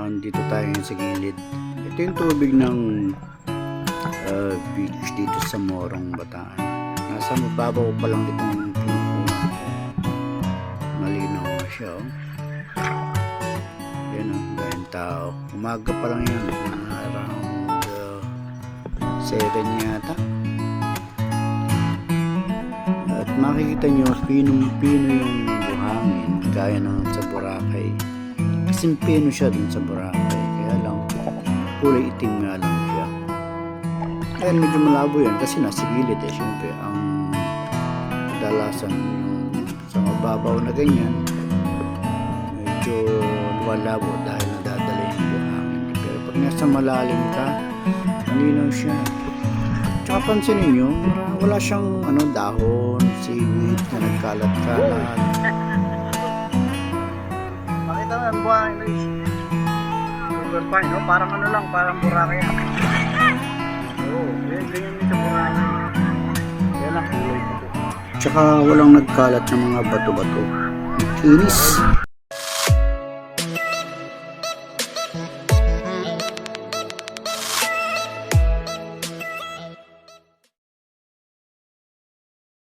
Dito tayo sa gilid. Ito yung tubig ng beach dito sa Morong, Bataan. Nasa mababaw pa lang itong pinupunan ko. Malinaw na siya, oh. Yan, oh, dahil tao. Umaga pa lang yan, around 7 yata. At makikita nyo, pinong-pino yung buhangin, gaya ng sa Boracay. Kasing pino siya dun sa Boracay, kaya lang kulay itim nga lang siya. Kaya medyo malabo yan kasi nasa gilid eh. Siyempre ang kadalasan yung sa mababaw na ganyan medyo lumalabo dahil nadadala yung buhangin. Pero pag nasa malalim ka, malinaw siya. Tsaka pansinin nyo, wala siyang dahon, seaweed na nagkalat-kalat. Makita mo ang buhangin, Luis. Silver pine, no? Parang lang, parang Boracay. Oo, ganyan sa Boracay. Yan ang kulay ko. Tsaka walang nagkalat ng mga bato-bato. Kinis.